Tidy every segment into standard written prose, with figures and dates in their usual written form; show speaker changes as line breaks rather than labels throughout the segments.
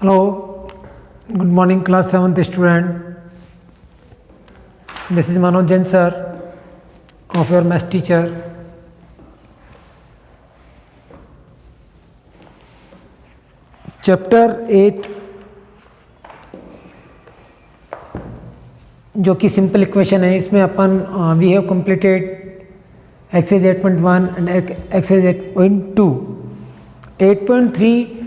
Hello, good morning class 7th student. This is Manoj Jain sir of your math teacher. Chapter 8 जो कि simple equation है, इसमें अपन we have completed exercise 8.1 and exercise 8.2. 8.3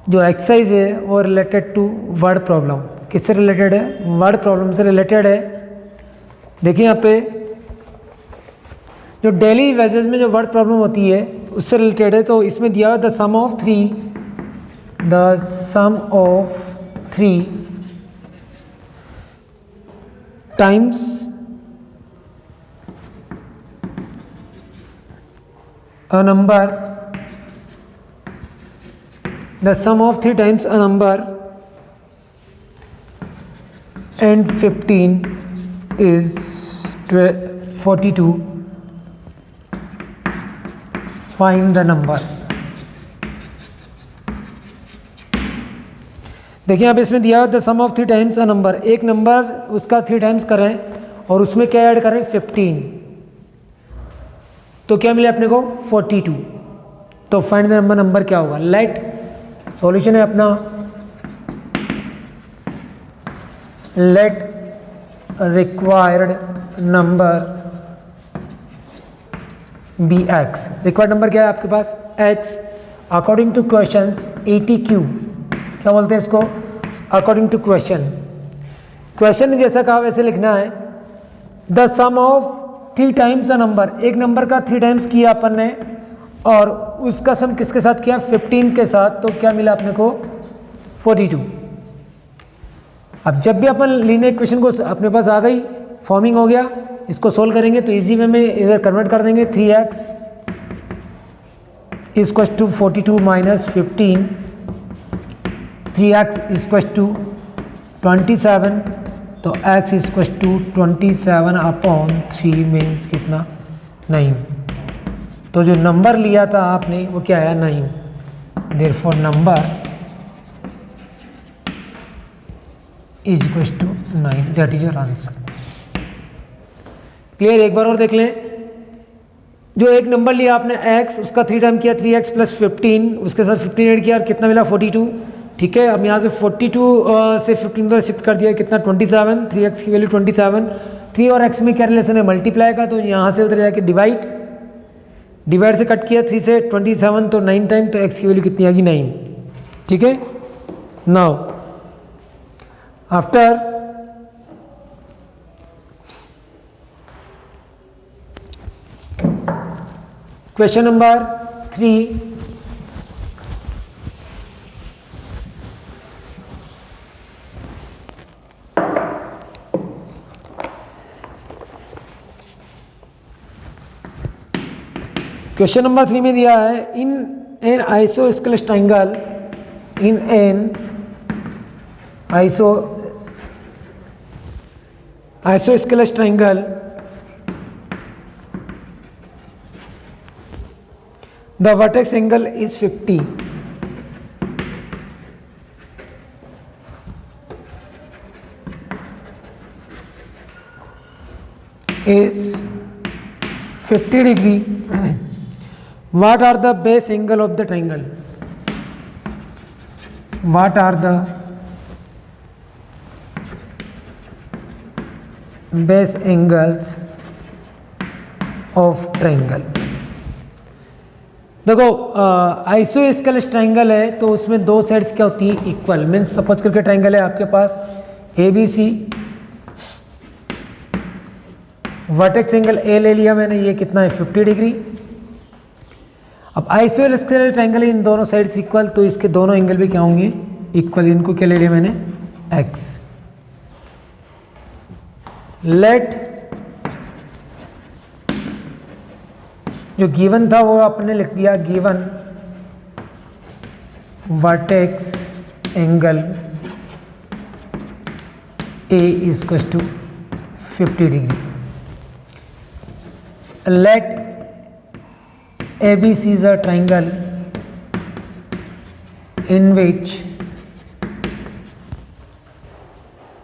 जो exercise है वो related to word problem. किससे related है? वर्ड प्रॉब्लम से रिलेटेड है. देखिए यहाँ पे जो डेली बेसिस में जो वर्ड प्रॉब्लम होती है उससे रिलेटेड है. तो इसमें दिया हुआ the sum of three times a number, the sum of 3 times a number and 15 is 42. Find the number. देखिए अब इसमें दिया the sum of 3 times a number. एक नंबर उसका 3 टाइम्स करें और उसमें क्या ऐड करें? 15. तो क्या मिले अपने को? 42. तो फाइंड द नंबर. नंबर क्या होगा? लेट सॉल्यूशन है अपना, let required number be X. Required number क्या है आपके पास? X. According to question ATQ, क्या बोलते हैं इसको? According to question. क्वेश्चन ने जैसा कहा वैसे लिखना है. The sum of 3 times a number. एक नंबर का 3 टाइम्स किया अपन ने और उसका सम किसके साथ किया? 15 के साथ. तो क्या मिला अपने को? 42. अब जब भी अपन लीनियर इक्वेशन को अपने पास आ गई, फॉर्मिंग हो गया, इसको सोल्व करेंगे तो इजी वे में इधर कन्वर्ट कर देंगे. 3x equals to 42 minus 15. 3x equals to 27. तो x equals to 27 upon 3 means कितना? 9. तो जो नंबर लिया था आपने वो क्या है? 9. Therefore number is equals to 9. That is your answer. Clear? एक बार और देख लें. जो एक नंबर लिया आपने x, उसका 3 टाइम किया 3x प्लस 15, उसके साथ 15 ऐड किया और कितना मिला? 42. ठीक है. अब यहाँ से 42 से 15 तो शिफ्ट कर दिया, कितना? 27. 3x की वैल्यू 27. 3 और x में क्या रिलेशन है? मल्टीप्लाई का. तो यहाँ से उधर जाके डिवाइड से कट किया 3 से 27, तो 9 टाइम. तो x की वैल्यू कितनी आएगी? 9. ठीक है. Now after question number 3. Question number 3 में दिया है in an isosceles triangle, in an isosceles triangle the vertex angle is 50. is 50 degree. What are the base angle of the triangle? What are the base angles of triangle? देखो isosceles triangle है तो उसमें दो sides क्या होती है? Equal. Means suppose करके triangle है आपके पास ABC, वर्टेक्स एंगल A ले लिया मैंने, ये कितना है? 50 डिग्री. अब आइसोस्केलेस ट्रायंगल इन दोनों साइड्स इक्वल, तो इसके दोनों एंगल भी क्या होंगे? इक्वल. इनको क्या ले लिया मैंने? x. लेट जो गिवन था वो आपने लिख दिया, given vertex angle A equals to 50 degree. Let ABC is a triangle in which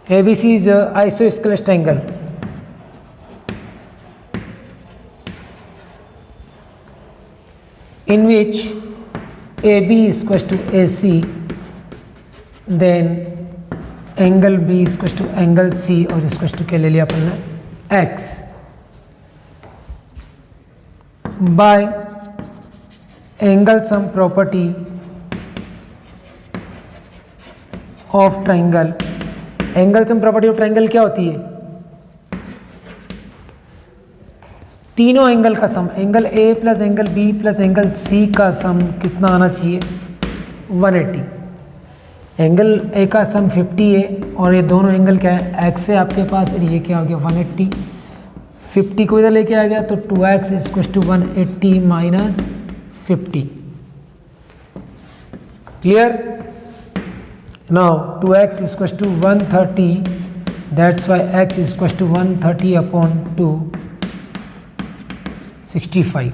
ABC is isosceles triangle. In which AB is equals to AC, then angle B is equals to angle C और is equals to क्या ले लिया अपन ने X by angle sum property of triangle. Angle sum property of triangle क्या होती है? तीनों angle का sum, angle A plus angle B plus angle C का सम कितना आना चाहिए? 180. एंगल A का सम 50 है और ये दोनों एंगल क्या है? X है आपके पास और ये क्या हो गया 180. 50 को इधर लेके आ गया तो 2x is equal to 180 minus 50. Clear? Now 2x is equal to 130. That's why x is equal to 130 upon 2, 65.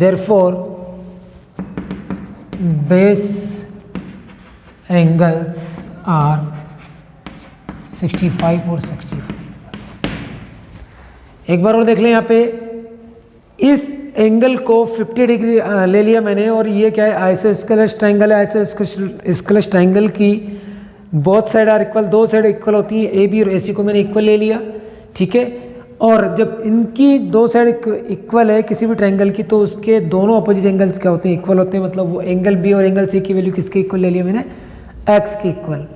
Therefore, base angles are 65 और 65. एक बार और देख लें यहाँ पे, इस एंगल को 50 डिग्री ले लिया मैंने और ये क्या है? आइसोस्केलेस ट्रायंगल है. आइसोस्केलेस ट्रायंगल की बोथ साइड आर इक्वल, दो साइड इक्वल होती है. ए बी और ए सी को मैंने इक्वल ले लिया, ठीक है. और जब इनकी दो साइड इक्वल है किसी भी ट्रायंगल की तो उसके दोनों अपोजिट एंगल्स क्या होते हैं? इक्वल होते हैं. मतलब वो एंगल बी और एंगल सी की वैल्यू किसके इक्वल ले लिया मैंने? एक्स के इक्वल.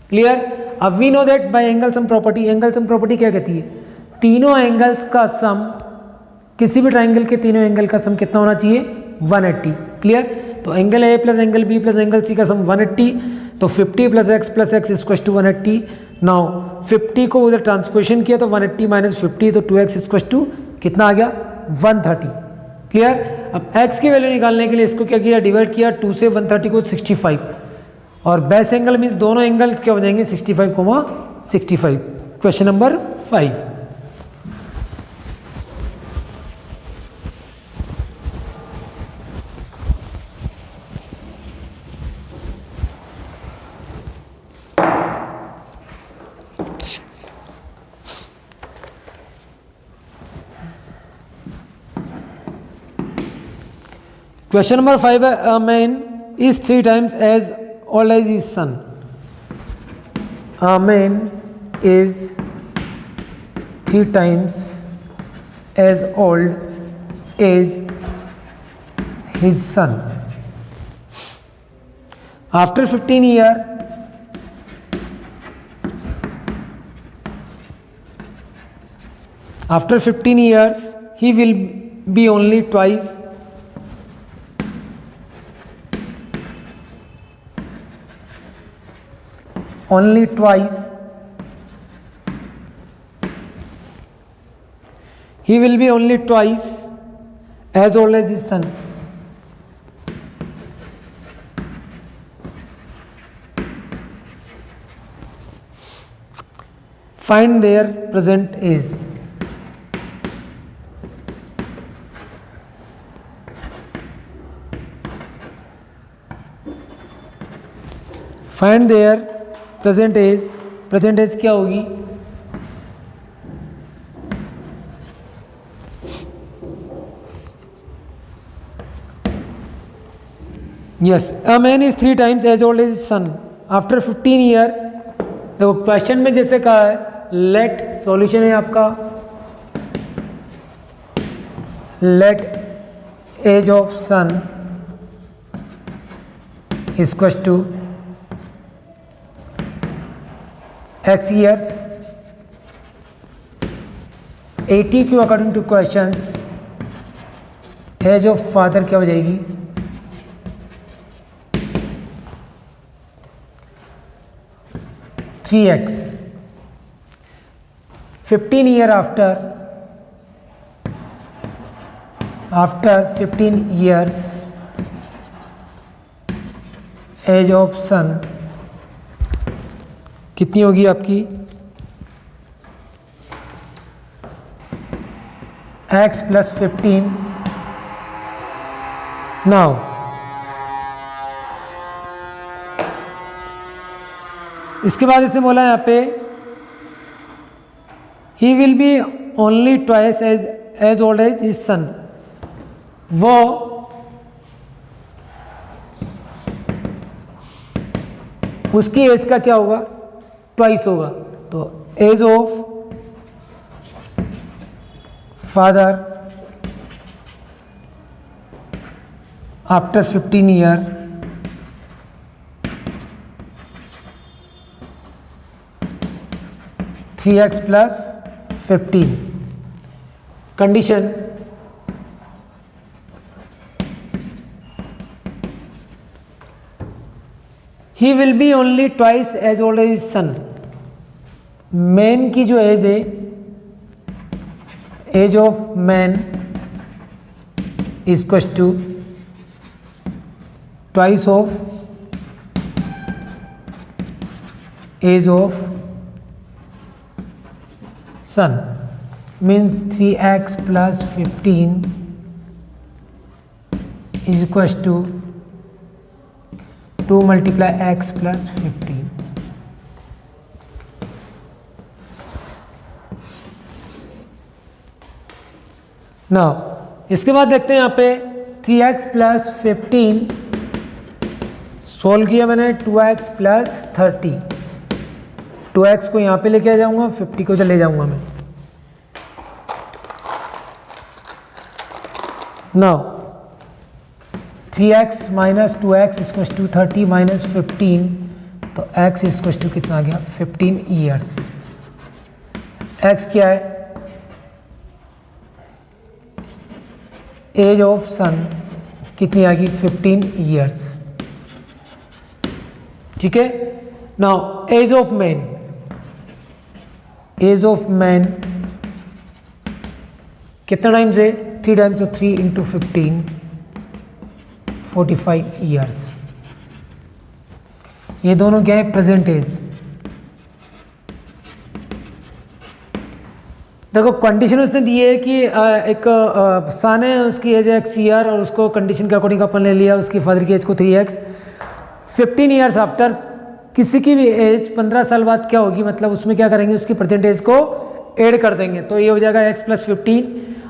क्लियर? अब we know that by angle sum property. Angle sum property क्या कहती है? तीनों एंगल्स का सम, किसी भी ट्राइंगल के तीनों एंगल का सम कितना होना चाहिए? 180. क्लियर? तो angle A plus angle B plus angle C का सम 180. तो 50 plus X is equal to 180. Now 50 को उधर ट्रांसपोजिशन किया तो 180 माइनस 50 तो 2x इज इक्वल टू कितना आ गया? 130. क्लियर? अब x की वैल्यू निकालने के लिए इसको क्या किया? डिवाइड किया 2 से 130 को 65. और बेस एंगल मीन्स दोनों एंगल क्या हो जाएंगे? 65, 65. Question number 5. Question number 5. A man is 3 times as old as his son. A man is 3 times as old as his son. After 15 years, he will be only twice he will be only twice as old as his son. Find their present age. Find their present age क्या होगी? Yes, a man is 3 times as old as his son. After 15 year. देखो question में जैसे कहा है, let solution है आपका, let age of son is equal to x years. 80 क्यों? According to questions age of father क्या हो जाएगी? 3x. 15 year after 15 years age of son कितनी होगी आपकी? x plus 15. नाउ इसके बाद इसने बोला यहाँ पे he will be only twice as old as his son, वो उसकी एज का क्या होगा, ट्वाइस होगा। तो age of father after 15 year three X plus 15 condition he will be only twice as old as son. Man की जो age है, age of man is equal to twice of age of son, means 3x plus 15 is equals to 2 multiply x plus 15। Now इसके बाद देखते हैं यहाँ पे 3x plus 15 solve किया मैंने, 2x plus 30, 2x को यहाँ पे लेके आ जाऊंगा, 50 को इधर ले जाऊंगा मैं। नाउ 3x minus 2x equals to 30 minus 15, तो x इक्वल्स टू कितना आ गया, 15 ईयर्स। x क्या है, एज ऑफ सन कितनी आ गई, 15 ईयर्स। ठीक है। Now age of man, age of man कितना टाइम्स है, 3 टाइम्स, तो 3 इंटू 15 45 ईयर्स। ये दोनों क्या है, प्रेजेंट एज। देखो कंडीशन उसने दी है कि एक सन है, उसकी एज है x ईयर, और उसको कंडीशन के अकॉर्डिंग अपन ले लिया उसकी फादर की एज को 3x। 15 ईयर्स आफ्टर, किसी की भी एज 15 साल बाद क्या होगी, मतलब उसमें क्या करेंगे, उसकी प्रेजेंट एज को ऐड कर देंगे, तो ये हो जाएगा x प्लस 15,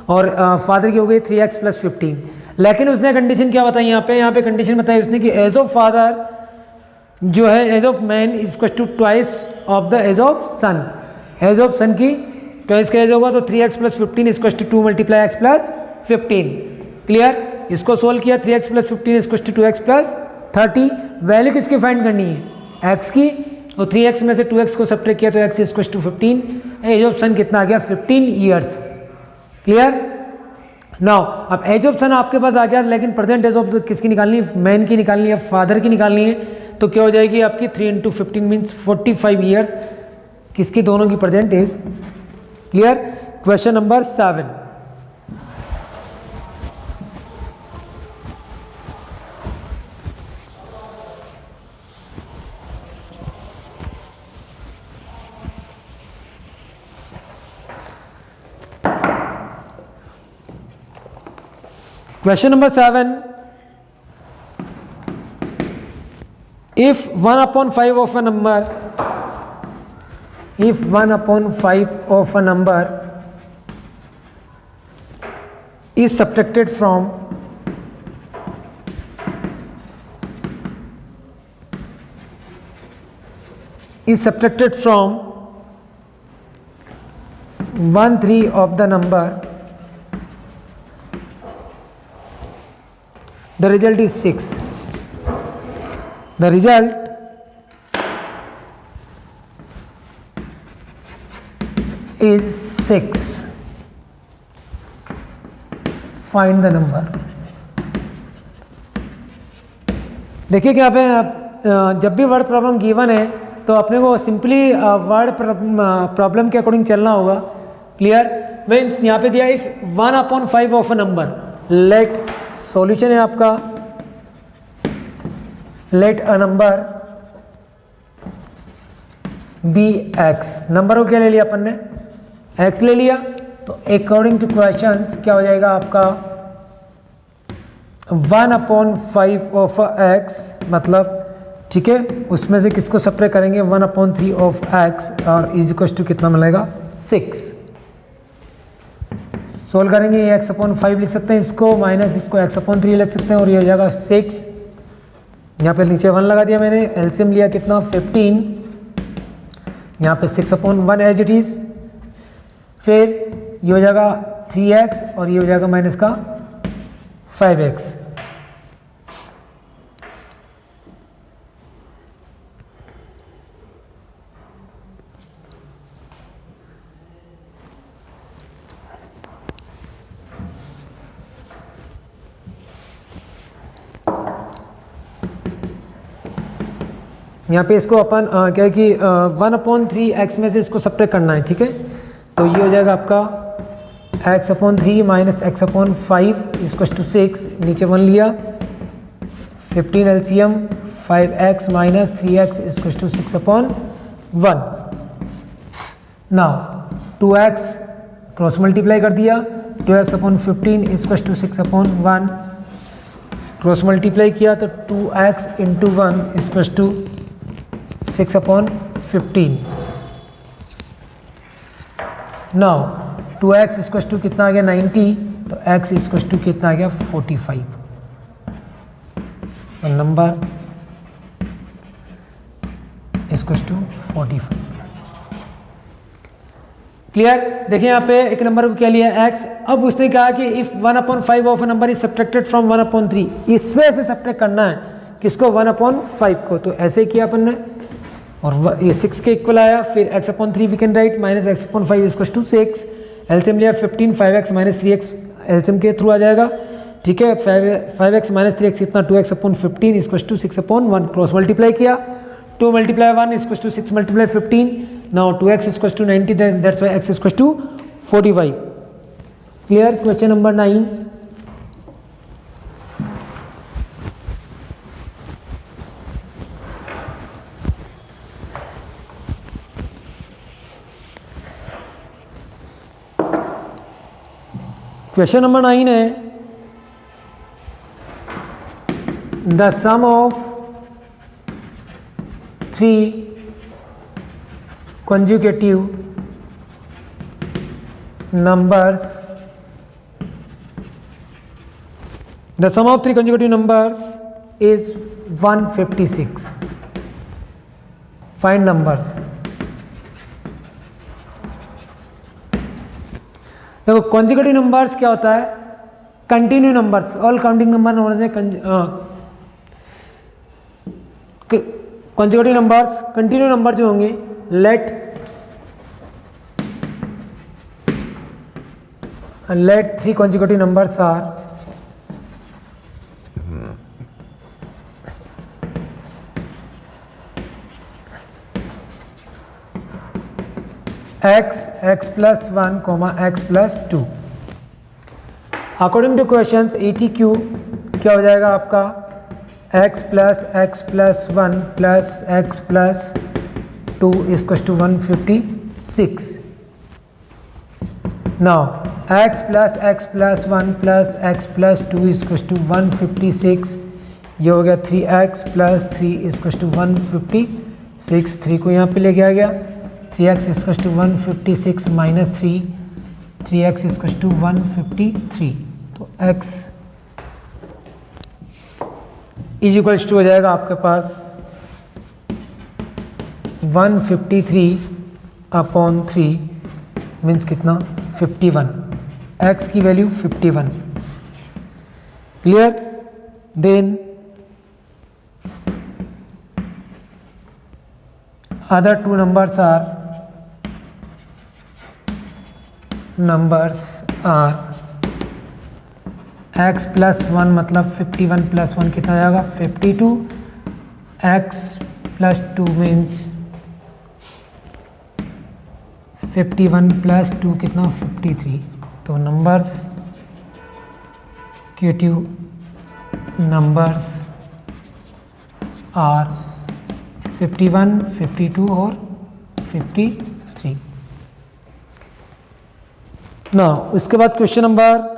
और फादर की हो गई 3x प्लस 15। लेकिन उसने कंडीशन क्या बताई यहाँ पे कंडीशन बताई उसने कि एज ऑफ फादर जो है, age of man is equal to twice of the age of son. Age of son की ट्वाइस का एज होगा, तो 3x plus 15 is equal to 2 multiply x plus 15। Clear. इसको सोल्व किया, 3x plus 15 is equal to 2x plus 30। Value किसकी find करनी है, x की, और 3x में से 2x को सब्ट्रैक्ट किया तो x is equal to 15। Age of son कितना आ गया, 15 ईयर्स। क्लियर। नाउ अब एज ऑफ सन आपके पास आ गया, लेकिन प्रेजेंट एज ऑफ किसकी निकालनी है, मैन की निकालनी है, फादर की निकालनी है, तो क्या हो जाएगी आपकी 3 इंटू 15 मीन्स 45 ईयर्स, किसकी, दोनों की present age. Clear. Question number 7। Question number 7. If 1 upon 5 of a number, if 1 upon 5 of a number is subtracted from one three of the number, the result is 6. The result is 6. Find the number. देखिए क्या पे जब भी word problem given है तो अपने को simply word problem के अकॉर्डिंग चलना होगा। क्लियर। मीन्स यहाँ पे दिया if 1 upon 5 of a number, let, solution है आपका, let a number be x. Number को क्या ले लिया अपन ने, एक्स ले लिया, तो अकॉर्डिंग टू क्वेश्चंस क्या हो जाएगा आपका 1 upon 5 ऑफ एक्स, मतलब ठीक है, उसमें से किसको सब्ट्रैक्ट करेंगे 1/3 ऑफ एक्स और इज इक्वल टू कितना मिलेगा 6। सोल्व करेंगे ये x/5 लिख सकते हैं इसको, माइनस इसको x/3 लिख सकते हैं और ये हो जाएगा 6। यहाँ पे नीचे 1 लगा दिया मैंने, एलसीएम लिया कितना 15, यहाँ पे 6/1 एज इट इज, फिर ये हो जाएगा 3x और ये हो जाएगा माइनस का 5x। यहाँ पे इसको अपन क्या है कि 1/3x में से इसको सब्ट्रैक्ट करना है, ठीक है। तो ये हो जाएगा आपका x/3 माइनस x/5 इसको टू 6, नीचे 1 लिया, 15 एलसीएम 5x माइनस 3x इसको to 6/1। Now 2x cross multiply कर दिया, 2x/15 इसको टू 6/1, क्रॉस मल्टीप्लाई किया तो 2x इंटू 1 इसको टू 6/15। नाउ 2x इसको टू कितना आ गया 90, तो x इसको टू कितना आ गया 45। तो नंबर इसको टू 45। क्लियर। देखिए यहाँ पे एक नंबर को क्या लिया x, अब उसने कहा कि if 1/5 of a number is subtracted from 1/3, इसमें से सब्ट्रैक्ट करना है किसको 1/5 को, तो ऐसे किया अपन ने और ये 6 के इक्वल आया, फिर x/3 we can write minus x/5 इसको टू 6, एलसीएम लिया 15 5x माइनस 3x एलसीएम के थ्रू आ जाएगा, ठीक है। 5x माइनस 3x इतना 2x/15 इसको टू 6/1, क्रॉस मल्टीप्लाई किया 2 × 1 इसको टू 6 × 15, नाउ 2x इसको टू 90, दैट्स व्हाई x इसको to 45। Clear. Question number 9। Question number 9 है the sum of 3 consecutive numbers, the sum of 3 consecutive numbers is 156. Find numbers. देखो consecutive numbers क्या होता है, continue numbers, all counting number होने consecutive numbers, continue number जो होंगे, let 3 consecutive numbers are x plus 1, x plus 2। According to question 80Q क्या हो जाएगा आपका x plus 1 plus x plus 2 is equal to 156। now x plus 1 plus x plus 2 is equal to 156, ये हो गया 3x plus 3 is equal to 156, 3 को यहाँ पे लेके आ गया, 3x is equal to 156 minus 3x is equal to 153, तो x is equal to हो जाएगा आपके पास 153/3 मीन्स कितना 51, x की value 51। Clear. Then other 2 numbers are x plus 1 मतलब 51 plus 1 कितना आ जाएगा 52, x plus 2 मीन्स 51 plus 2 कितना 53, तो नंबर्स क्यूटिव नंबर्स आर 51, 52 और 53। ना उसके बाद क्वेश्चन नंबर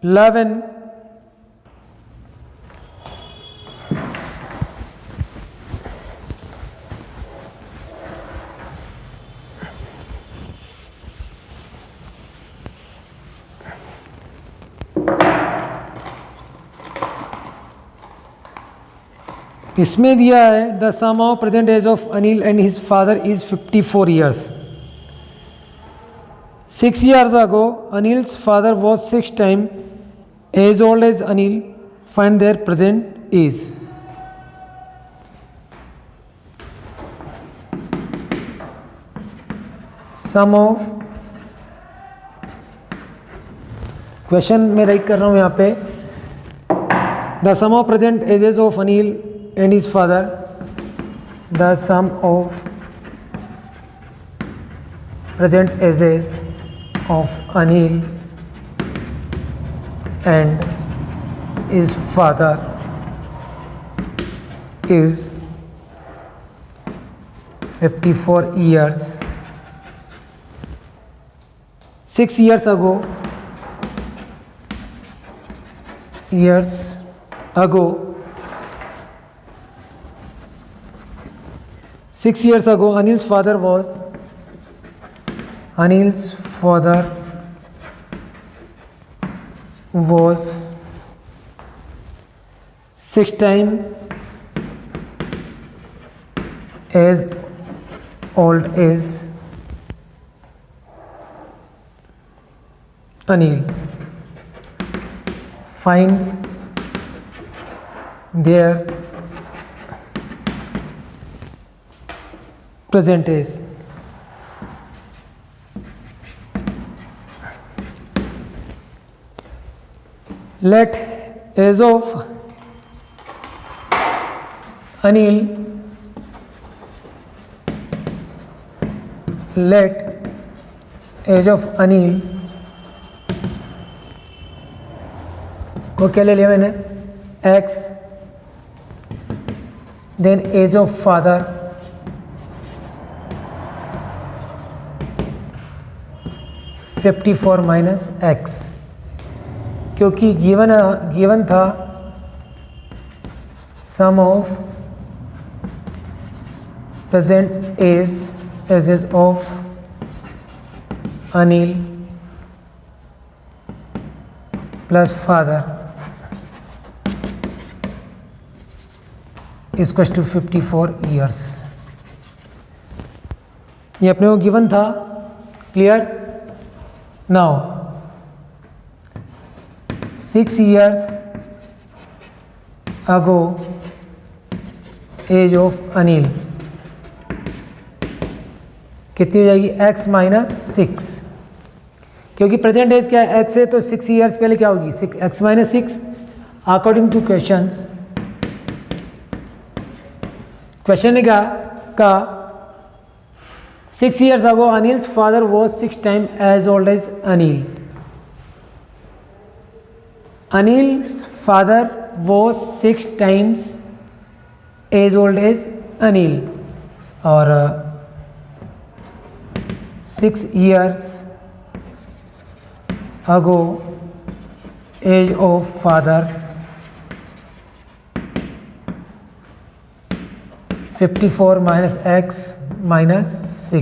11, इसमें दिया है the sum of present age of Anil and his father is 54 years. 6 years ago, Anil's father was 6 times as old as Anil. Find their present age. Sum of question में write कर रहा हूँ यहाँ पे the sum of present ages of Anil and his father. The sum of present ages of Anil and his father is 54 years. 6 years ago 6 years ago Anil's father was 6 times as old as Anil. Find their present age. Let age of Anil को क्या ले लिया मैंने x, then age of father (54 minus x) क्योंकि given था sum of present ages of Anil plus father equals to 54 years. ये अपने को गिवन था. Clear. Now 6 years ago age of Anil कितनी हो जाएगी x माइनस 6 क्योंकि प्रेजेंट एज क्या है x है तो 6 years पहले क्या होगी x minus 6. According to question ने कहा 6 years ago Anil's father was 6 times as old as Anil. Anil's father was 6 times as old as Anil. और 6 years ago age of father 54 minus x minus 6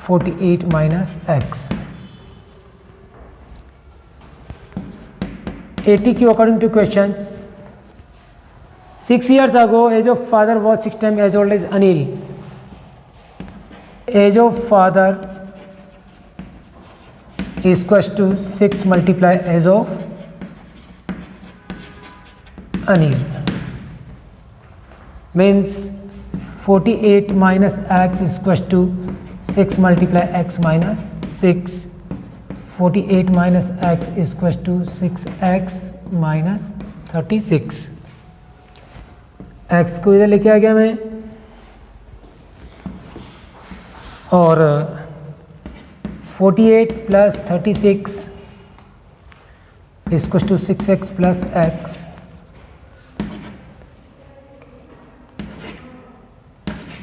48 minus x. 80Q according to questions. 6 years ago age of father was 6 times as old as Anil. Age of father is equals to 6 multiply age of Anil means 48 minus x is equals to 6 multiply x minus 6. 48 minus x is equals to 6x minus 36. x को इधर लेके आ गया मैं और 48 plus 36 is equals to 6x plus x.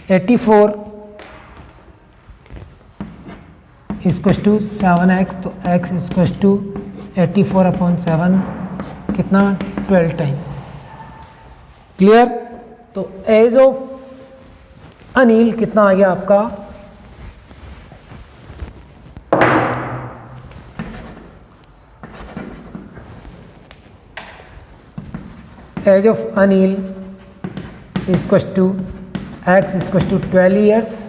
84 equals to 7x तो x equals to 84/7 कितना 12 time. Clear. तो age of Anil कितना आ गया आपका age of Anil equals to x equals to 12 years,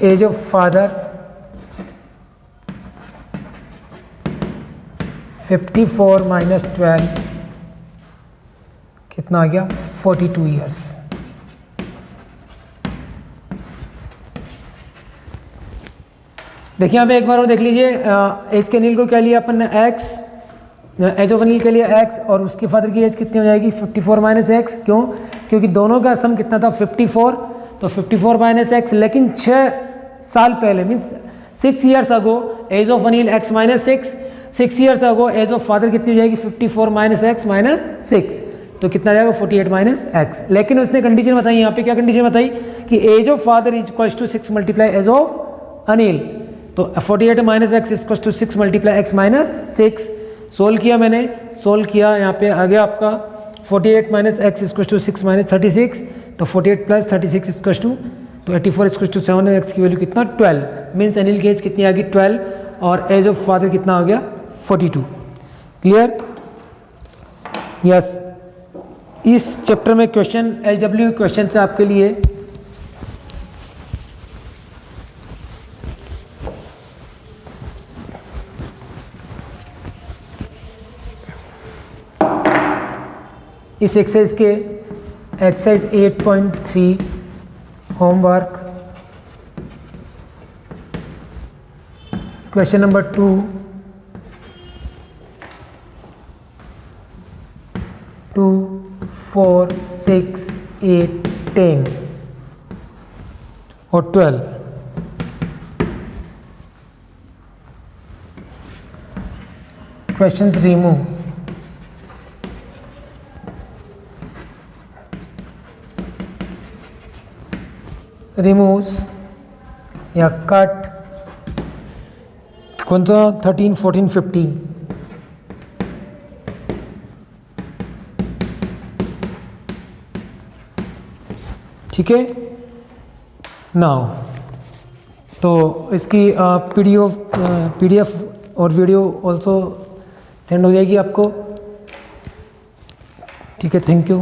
age of father 54 minus 12 कितना आ गया 42 ईयर्स। देखिए यहाँ पे एक बार और देख लीजिए, एज के अनिल को क्या लिया अपन ने एक्स, एज ऑफ अनिल के लिए एक्स और उसके फादर की एज कितनी हो जाएगी 54 माइनस एक्स। क्यों? क्योंकि दोनों का सम कितना था 54, तो 54 माइनस एक्स। लेकिन 6 साल पहले means 6 years ago age of Anil x minus 6 years ago age of father कितनी हो जाएगी 54 माइनस एक्स माइनस 6, तो कितना जाएगा 48 माइनस एक्स। लेकिन उसने कंडीशन बताई, यहाँ पे क्या कंडीशन बताई कि age of father is equals to 6 multiply age of Anil, तो 48 minus x equals to 6 multiply x minus 6। Solve किया मैंने, सोल्व किया, यहाँ पे आ गया आपका 48 minus x equals to 6 minus 36, तो 48 प्लस 36 इक्वल्स टू, तो 84 इक्वल्स टू 7, एक्स की वैल्यू कितना 12, मीन्स अनिल की एज कितनी आ गई 12 और एज ऑफ फादर कितना हो गया 42। क्लियर? यस। इस चैप्टर में क्वेश्चन एचडब्ल्यू क्वेश्चन से आपके लिए इस एक्सरसाइज के एक्सरसाइज 8.3 होमवर्क क्वेश्चन नंबर 2, 2, 4, 6, 8, 10 और 12 क्वेश्चंस रिमूव। रिमूव्स या कट कौन सा 13, 14, 15, ठीक है। नाउ तो इसकी पीडीएफ और वीडियो ऑल्सो सेंड हो जाएगी आपको, ठीक है। Thank you.